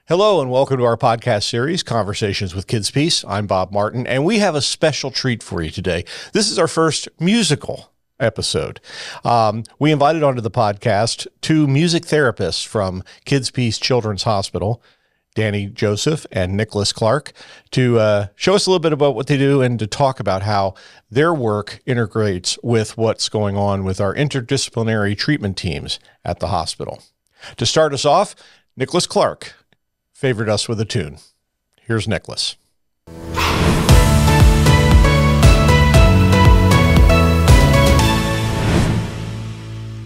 Hello and welcome to our podcast series, Conversations with KidsPeace. I'm Bob Martin, and we have a special treat for you today. This is our first musical episode. We invited onto the podcast two music therapists from KidsPeace Children's Hospital, Danny Joseph and Nicholas Clark, to show us a little bit about what they do and to talk about how their work integrates with what's going on with our interdisciplinary treatment teams at the hospital. To start us off, Nicholas Clark favored us with a tune. Here's Nicholas.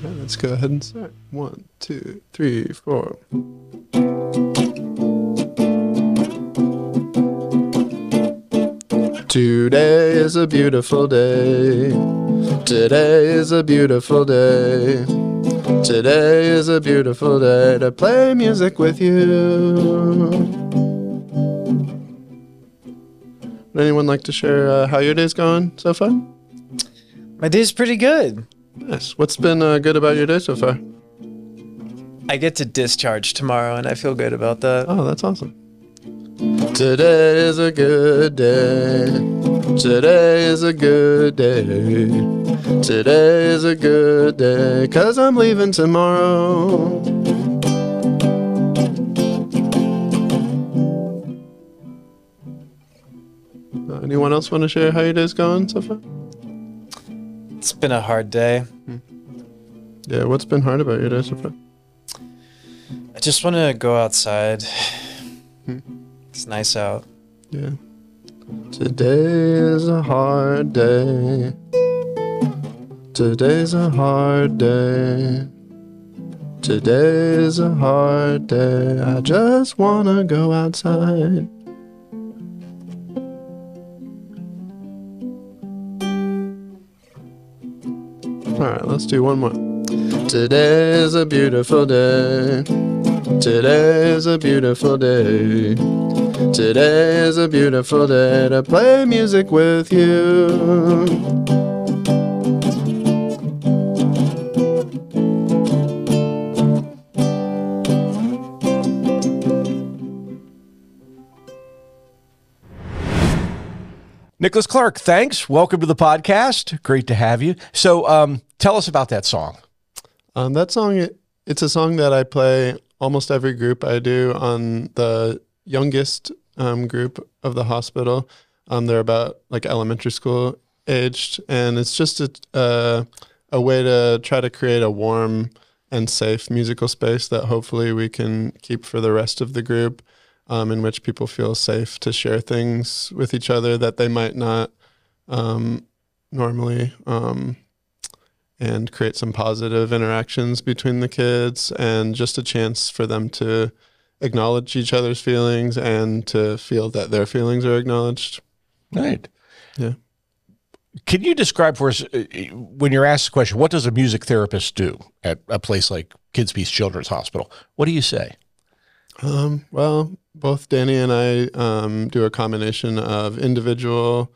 Let's go ahead and start. 1, 2, 3, 4. Today is a beautiful day. Today is a beautiful day. Today is a beautiful day to play music with you. Would anyone like to share how your day's going so far? My day's pretty good. Nice. What's been good about your day so far? I get to discharge tomorrow, and I feel good about that. Oh, that's awesome. Today is a good day. Today is a good day. Today is a good day, 'cause I'm leaving tomorrow. Anyone else want to share how your day's going so far? It's been a hard day. Yeah, what's been hard about your day so far? I just want to go outside. It's nice out. Yeah. Today is a hard day. Today's a hard day. Today is a hard day. I just wanna go outside. Alright, let's do one more. Today is a beautiful day. Today is a beautiful day. Today is a beautiful day to play music with you. Nicholas Clark, thanks. Welcome to the podcast. Great to have you. So tell us about that song. That song, it's a song that I play almost every group I do on the youngest group of the hospital. They're about like elementary school aged, and it's just a way to try to create a warm and safe musical space that hopefully we can keep for the rest of the group, in which people feel safe to share things with each other that they might not normally, and create some positive interactions between the kids and just a chance for them to acknowledge each other's feelings and to feel that their feelings are acknowledged. Right. Yeah. Can you describe for us, when you're asked the question, what does a music therapist do at a place like KidsPeace Children's Hospital? What do you say? Well, both Danny and I do a combination of individual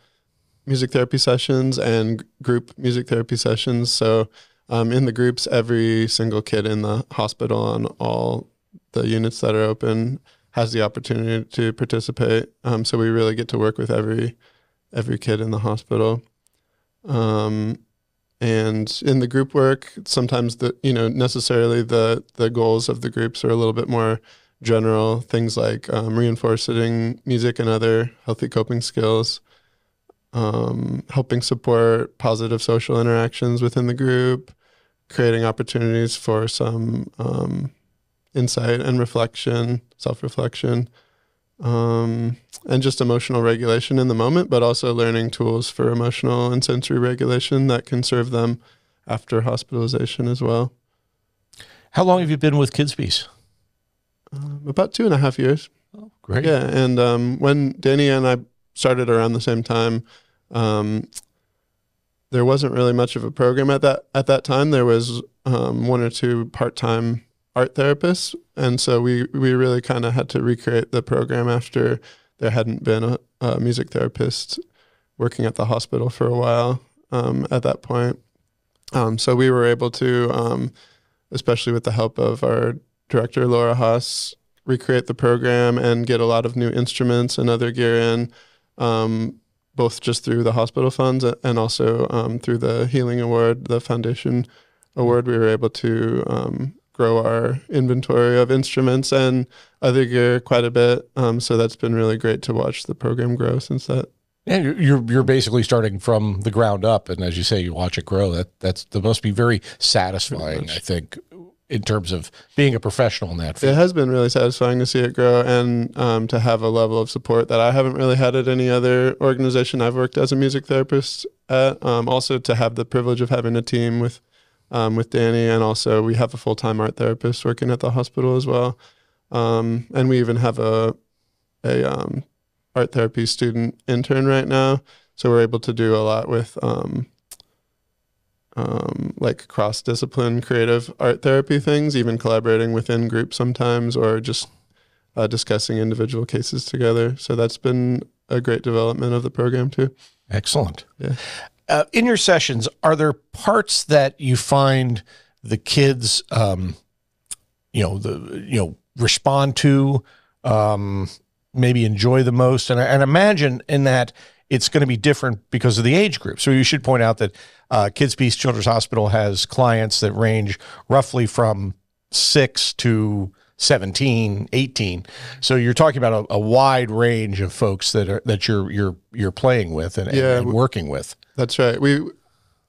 music therapy sessions and group music therapy sessions. So in the groups, every single kid in the hospital on all the units that are open has the opportunity to participate. So we really get to work with every kid in the hospital. And in the group work, sometimes necessarily the goals of the groups are a little bit more general, things like reinforcing music and other healthy coping skills, helping support positive social interactions within the group, creating opportunities for some insight and reflection, self-reflection, and just emotional regulation in the moment, but also learning tools for emotional and sensory regulation that can serve them after hospitalization as well. How long have you been with KidsPeace? About 2.5 years. Oh, great. Yeah, and when Danny and I started around the same time, there wasn't really much of a program at that time. There was 1 or 2 part-time art therapists, and so we really kind of had to recreate the program after there hadn't been a music therapist working at the hospital for a while at that point. So we were able to, especially with the help of our director, Laura Haas, recreate the program and get a lot of new instruments and other gear in, both just through the hospital funds and also through the Healing Award, the Foundation Award. We were able to grow our inventory of instruments and other gear quite a bit. So that's been really great to watch the program grow since that. And you're basically starting from the ground up, and as you say, you watch it grow. That must be very satisfying, I think, in terms of being a professional in that field. It has been really satisfying to see it grow and to have a level of support that I haven't really had at any other organization I've worked as a music therapist at. Also to have the privilege of having a team with Danny, and also we have a full-time art therapist working at the hospital as well. And we even have a art therapy student intern right now. So we're able to do a lot with like cross-discipline creative art therapy things, even collaborating within groups sometimes, or just discussing individual cases together. So that's been a great development of the program too. Excellent. Yeah. In your sessions, are there parts that you find the kids, respond to, maybe enjoy the most? And imagine in that it's going to be different because of the age group. So you should point out that KidsPeace Children's Hospital has clients that range roughly from 6 to 17, 18. So you're talking about a wide range of folks that you're playing with and working with. That's right. We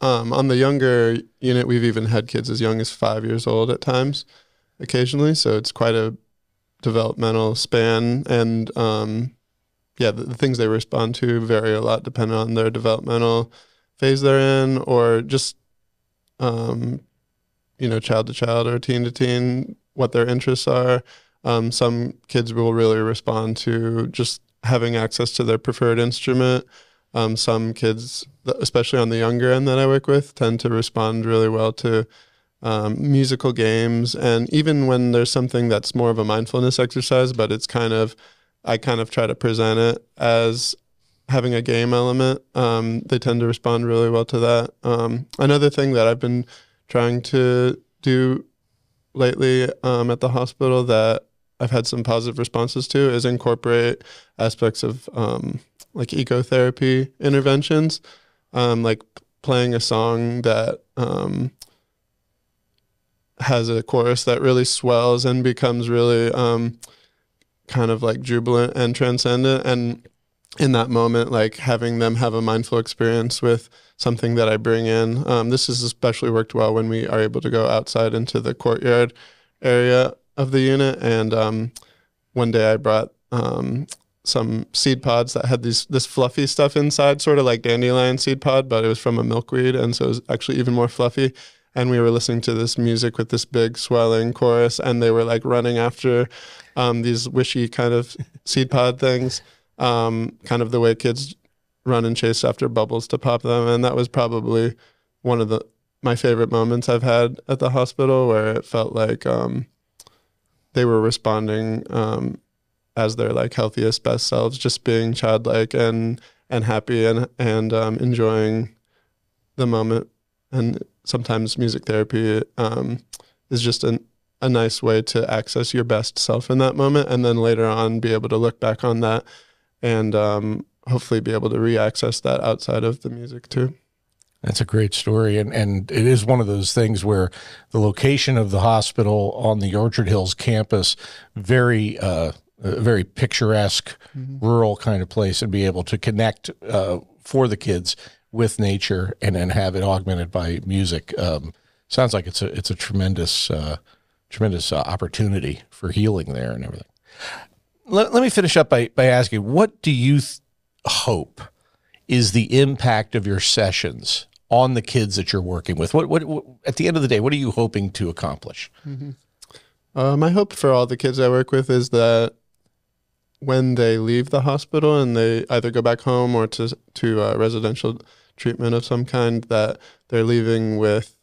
on the younger unit, we've even had kids as young as 5 years old at times, occasionally. So it's quite a developmental span, and the things they respond to vary a lot depending on their developmental phase they're in, or just child to child or teen to teen, what their interests are. Some kids will really respond to just having access to their preferred instrument. Some kids, especially on the younger end that I work with, tend to respond really well to musical games. And even when there's something that's more of a mindfulness exercise, but I kind of try to present it as having a game element, they tend to respond really well to that. Another thing that I've been trying to do lately at the hospital that I've had some positive responses to is incorporate aspects of like ecotherapy interventions, like playing a song that has a chorus that really swells and becomes really kind of like jubilant and transcendent. And in that moment, like having them have a mindful experience with something that I bring in. This has especially worked well when we are able to go outside into the courtyard area of the unit. And one day I brought some seed pods that had this fluffy stuff inside, sort of like dandelion seed pod, but it was from a milkweed, and so it was actually even more fluffy. And we were listening to this music with this big swelling chorus, and they were like running after these wishy kind of seed pod things, kind of the way kids run and chase after bubbles to pop them. And that was probably one of my favorite moments I've had at the hospital, where it felt like they were responding as their like healthiest, best selves, just being childlike and happy and enjoying the moment. And sometimes music therapy is just a nice way to access your best self in that moment, and then later on be able to look back on that and hopefully be able to re-access that outside of the music too. That's a great story. And it is one of those things where the location of the hospital on the Orchard Hills campus, very picturesque, rural kind of place, and be able to connect for the kids with nature and then have it augmented by music. Sounds like it's a tremendous opportunity for healing there and everything. Let me finish up by asking, what do you hope is the impact of your sessions on the kids that you're working with? What at the end of the day, what are you hoping to accomplish? My hope for all the kids I work with is that when they leave the hospital and they either go back home or to residential treatment of some kind, that they're leaving with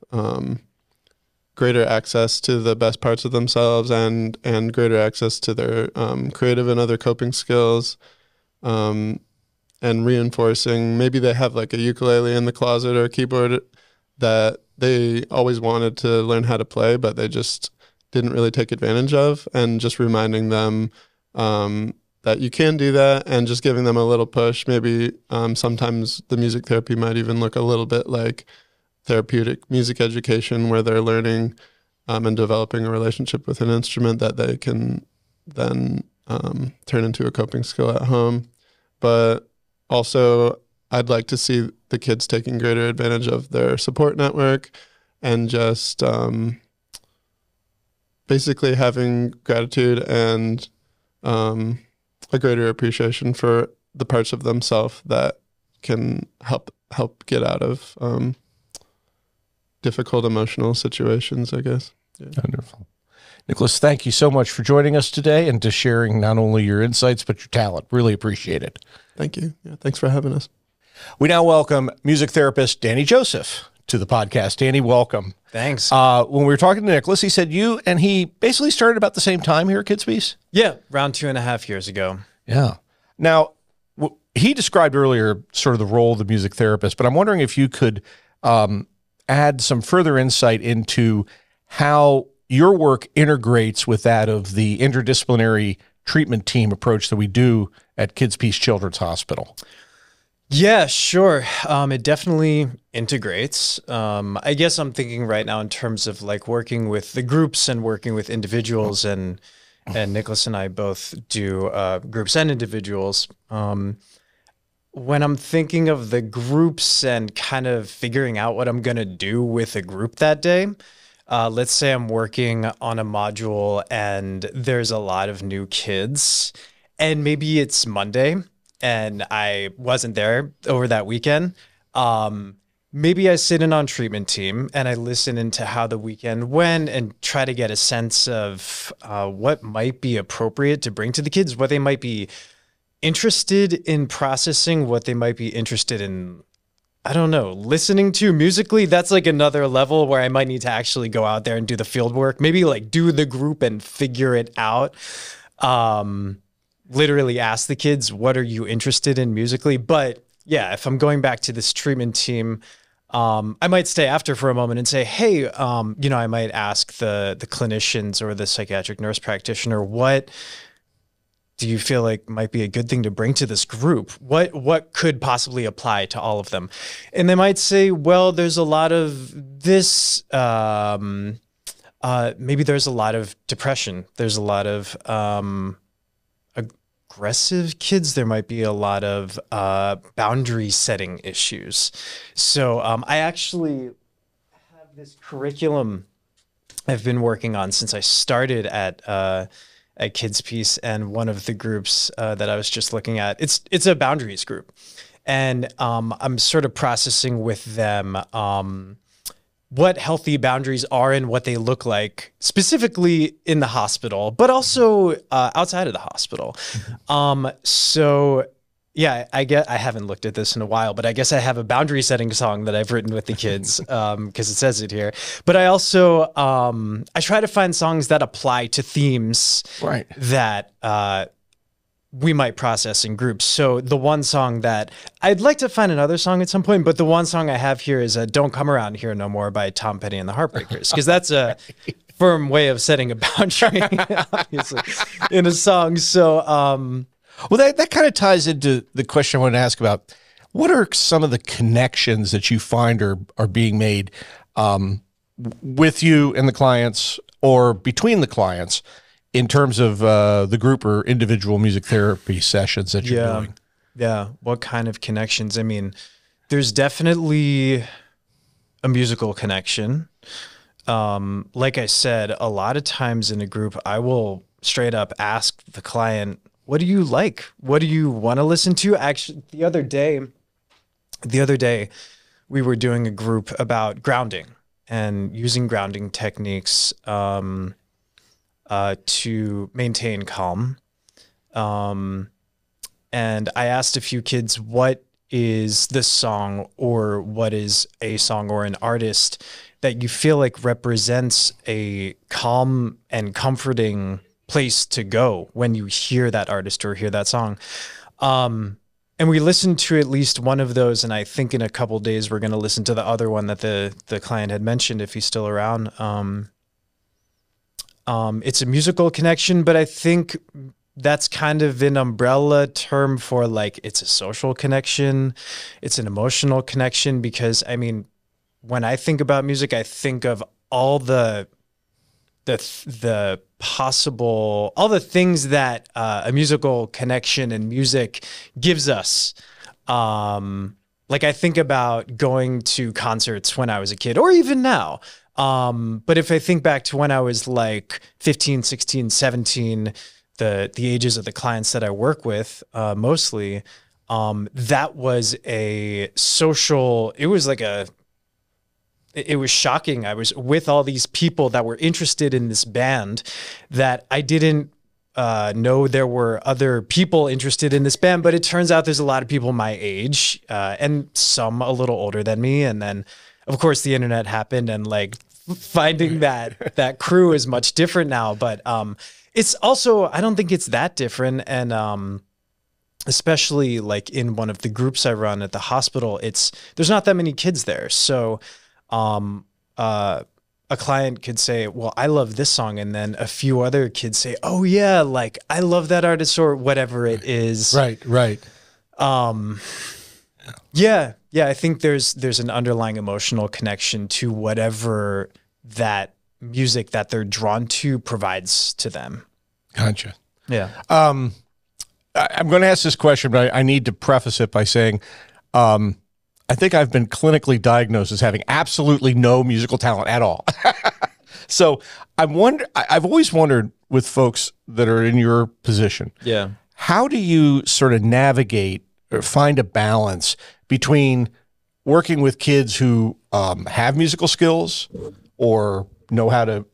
greater access to the best parts of themselves and greater access to their creative and other coping skills, and reinforcing. Maybe they have like a ukulele in the closet or a keyboard that they always wanted to learn how to play, but they just didn't really take advantage of, and just reminding them that you can do that, and just giving them a little push. Maybe sometimes the music therapy might even look a little bit like therapeutic music education, where they're learning and developing a relationship with an instrument that they can then turn into a coping skill at home. But also, I'd like to see the kids taking greater advantage of their support network, and just basically having gratitude and a greater appreciation for the parts of themselves that can help get out of difficult emotional situations, I guess. Yeah. Wonderful. Nicholas, thank you so much for joining us today and to sharing not only your insights, but your talent. Really appreciate it. Thank you. Yeah, thanks for having us. We now welcome music therapist Danny Joseph to the podcast. Danny, welcome. Thanks. When we were talking to Nicholas, he said you and he basically started about the same time here at KidsPeace? Yeah, around 2.5 years ago. Yeah. Now, he described earlier sort of the role of the music therapist, but I'm wondering if you could add some further insight into how your work integrates with that of the interdisciplinary treatment team approach that we do at KidsPeace Children's Hospital. Yeah, sure. It definitely integrates. I guess I'm thinking right now in terms of like working with the groups and working with individuals, and Nicholas and I both do groups and individuals. When I'm thinking of the groups and kind of figuring out what I'm going to do with a group that day, let's say I'm working on a module and there's a lot of new kids, and maybe it's Monday and I wasn't there over that weekend. Maybe I sit in on treatment team and I listen into how the weekend went and try to get a sense of what might be appropriate to bring to the kids, what they might be interested in processing, what they might be interested in, I don't know, listening to musically. That's like another level where I might need to actually go out there and do the field work, maybe like do the group and figure it out. Literally ask the kids, what are you interested in musically? But yeah, if I'm going back to this treatment team, I might stay after for a moment and say, hey, I might ask the clinicians or the psychiatric nurse practitioner, what do you feel like might be a good thing to bring to this group? What could possibly apply to all of them? And they might say, well, there's a lot of this, maybe there's a lot of depression. There's a lot of aggressive kids. There might be a lot of boundary setting issues. So I actually have this curriculum I've been working on since I started at KidsPeace, and one of the groups that I was just looking at, it's a boundaries group, and I'm sort of processing with them what healthy boundaries are and what they look like, specifically in the hospital, but also outside of the hospital. So yeah, I haven't looked at this in a while, but I guess I have a boundary setting song that I've written with the kids because it says it here. But I also, I try to find songs that apply to themes that we might process in groups. So the one song that I'd like to find another song at some point, but the one song I have here is Don't Come Around Here No More by Tom Petty and the Heartbreakers, because that's a firm way of setting a boundary, obviously, in a song. So, well, that kind of ties into the question I want to ask about. What are some of the connections that you find are being made with you and the clients, or between the clients, in terms of the group or individual music therapy sessions that you're doing? Yeah. What kind of connections? I mean, there's definitely a musical connection. Like I said, a lot of times in a group, I will straight up ask the client, what do you like? What do you want to listen to? Actually, the other day, we were doing a group about grounding and using grounding techniques to maintain calm. And I asked a few kids, what is the song, or what is a song or an artist that you feel like represents a calm and comforting place to go when you hear that artist or hear that song? And we listened to at least one of those, and I think in a couple days we're going to listen to the other one that the client had mentioned, if he's still around. It's a musical connection, but I think that's kind of an umbrella term for like, it's a social connection. It's an emotional connection because I mean, when I think about music, I think of all the possible, all the things that a musical connection and music gives us. Like I think about going to concerts when I was a kid or even now. But if I think back to when I was like 15, 16, 17, the ages of the clients that I work with, mostly, that was a social, it was like it was shocking. I was with all these people that were interested in this band that I didn't know there were other people interested in this band, but it turns out there's a lot of people my age, and some a little older than me. And then of course the internet happened and like finding that crew is much different now, but, it's also, I don't think it's that different. And, especially like in one of the groups I run at the hospital, there's not that many kids there. So, a client could say, well, I love this song. And then a few other kids say, oh yeah, like I love that artist or whatever it is. Right. Yeah. I think there's an underlying emotional connection to whatever that music that they're drawn to provides to them. Gotcha. Yeah. I'm going to ask this question, but I need to preface it by saying, I think I've been clinically diagnosed as having absolutely no musical talent at all. So I've always wondered with folks that are in your position, Yeah. how do you sort of navigate or find a balance between working with kids who have musical skills or know how to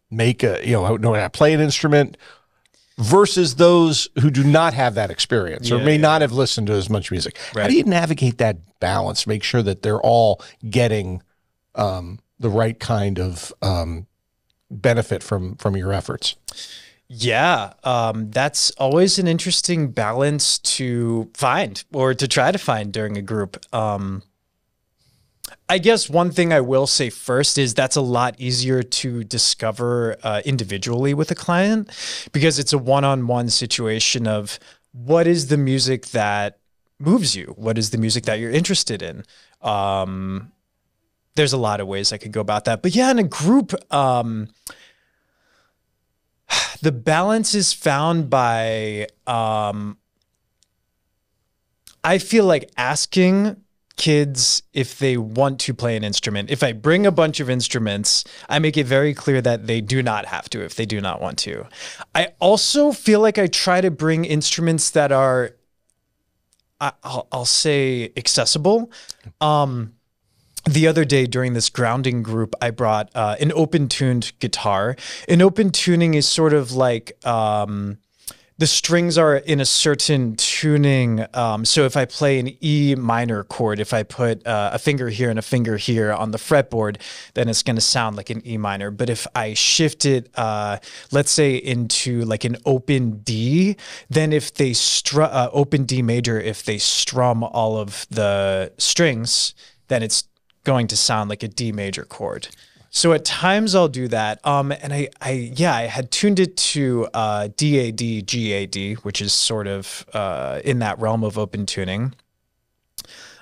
make know how to play an instrument versus those who do not have that experience or may not have listened to as much music. Right. How do you navigate that balance, make sure that they're all getting the right kind of benefit from your efforts? Yeah, that's always an interesting balance to find or to try to find during a group. I guess one thing I will say first is that's a lot easier to discover individually with a client because it's a one-on-one situation of what is the music that moves you? What is the music that you're interested in? There's a lot of ways I could go about that. But yeah, in a group, the balance is found by, I feel like asking kids if they want to play an instrument. If I bring a bunch of instruments, I make it very clear that they do not have to if they do not want to. I also feel like I try to bring instruments that are, I'll say, accessible. The other day during this grounding group, I brought an open-tuned guitar. And open tuning is sort of like the strings are in a certain tuning. So if I play an E minor chord, if I put a finger here and a finger here on the fretboard, then it's going to sound like an E minor. But if I shift it, let's say into like an open D, then if they open D major, if they strum all of the strings, then it's going to sound like a D major chord. So at times I'll do that. And I had tuned it to DAD, GAD, which is sort of in that realm of open tuning.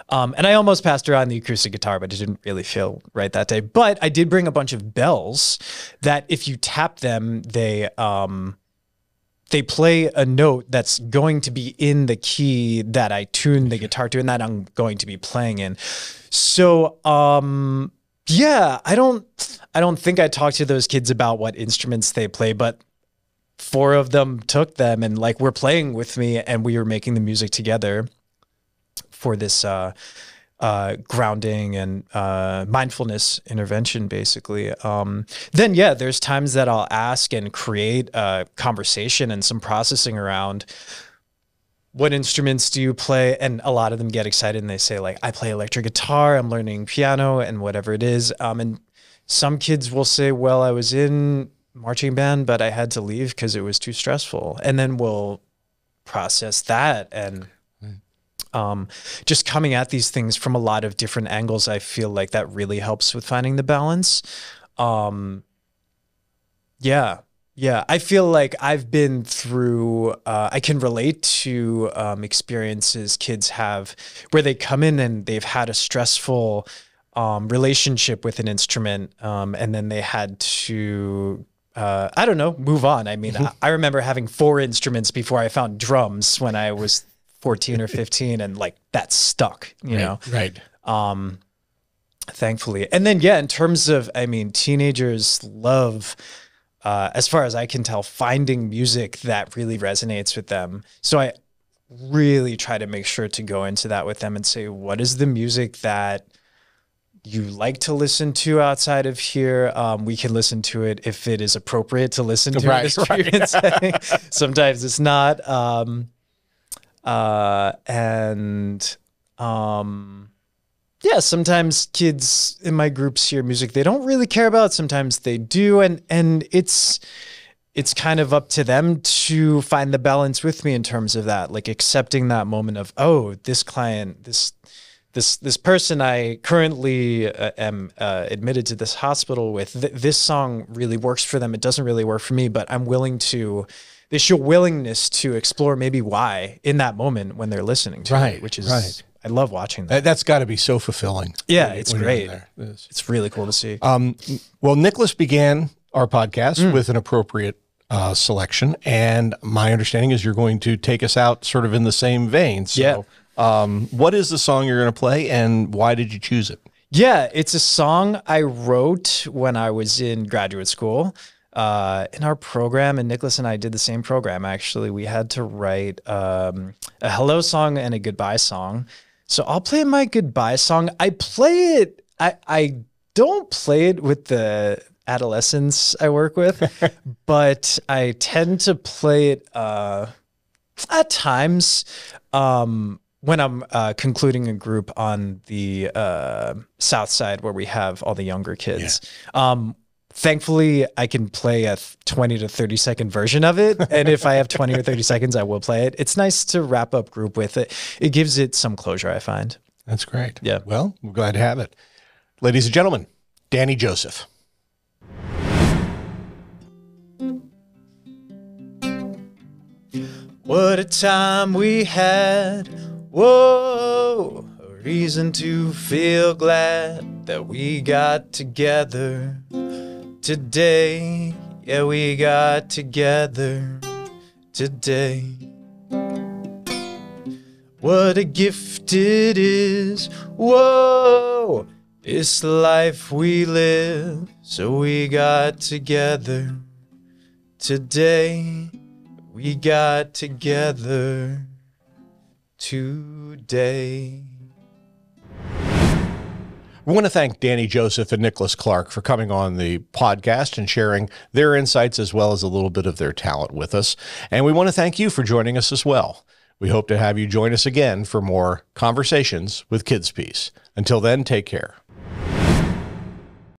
And I almost passed around the acoustic guitar, but it didn't really feel right that day. But I did bring a bunch of bells that if you tap them, they play a note that's going to be in the key that I tuned the guitar to and that I'm going to be playing in. So, yeah, I don't think I talked to those kids about what instruments they play, but 4 of them took them and like were playing with me and we were making the music together for this grounding and mindfulness intervention, basically. Then, yeah, there's times that I'll ask and create a conversation and some processing around what instruments do you play? And a lot of them get excited and they say like, I play electric guitar, I'm learning piano and whatever it is. And some kids will say, well, I was in marching band, but I had to leave because it was too stressful. And then we'll process that and just coming at these things from a lot of different angles. I feel like that really helps with finding the balance. Yeah. Yeah. I feel like I've been through, I can relate to experiences kids have where they come in and they've had a stressful relationship with an instrument, and then they had to, I don't know, move on. I mean, I remember having 4 instruments before I found drums when I was 14 or 15, and like that stuck, you know? Right. Thankfully. And then, yeah, in terms of, I mean, teenagers love, as far as I can tell, finding music that really resonates with them. So I really try to make sure to go into that with them and say, what is the music that you like to listen to outside of here? We can listen to it if it is appropriate to listen to in this treatment setting. Sometimes it's not. Yeah, sometimes kids in my groups hear music they don't really care about. Sometimes they do, and it's kind of up to them to find the balance with me in terms of that, like accepting that moment of, oh, this client, this person I currently am admitted to this hospital with, this song really works for them. It doesn't really work for me, but I'm willing to. They show willingness to explore maybe why in that moment when they're listening to it, which is. I love watching that. That's got to be so fulfilling. Yeah, it's great. It's really cool to see. Well, Nicholas began our podcast with an appropriate selection, and my understanding is you're going to take us out sort of in the same vein. So, what is the song you're going to play, and why did you choose it? Yeah, it's a song I wrote when I was in graduate school. In our program, and Nicholas and I did the same program, actually. We had to write a hello song and a goodbye song. So I'll play my goodbye song. I play it, I don't play it with the adolescents I work with, but I tend to play it at times when I'm concluding a group on the south side where we have all the younger kids. Yeah. Thankfully, I can play a 20 to 30 second version of it. And if I have 20 or 30 seconds, I will play it. It's nice to wrap up group with it. It gives it some closure, I find. That's great. Yeah. Well, we're glad to have it. Ladies and gentlemen, Danny Joseph. What a time we had. Whoa, a reason to feel glad that we got together. Today, yeah, we got together today. What a gift it is, whoa, this life we live. So we got together today, we got together today. We want to thank Danny Joseph and Nicholas Clark for coming on the podcast and sharing their insights as well as a little bit of their talent with us. And we want to thank you for joining us as well. We hope to have you join us again for more conversations with KidsPeace. Until then, take care.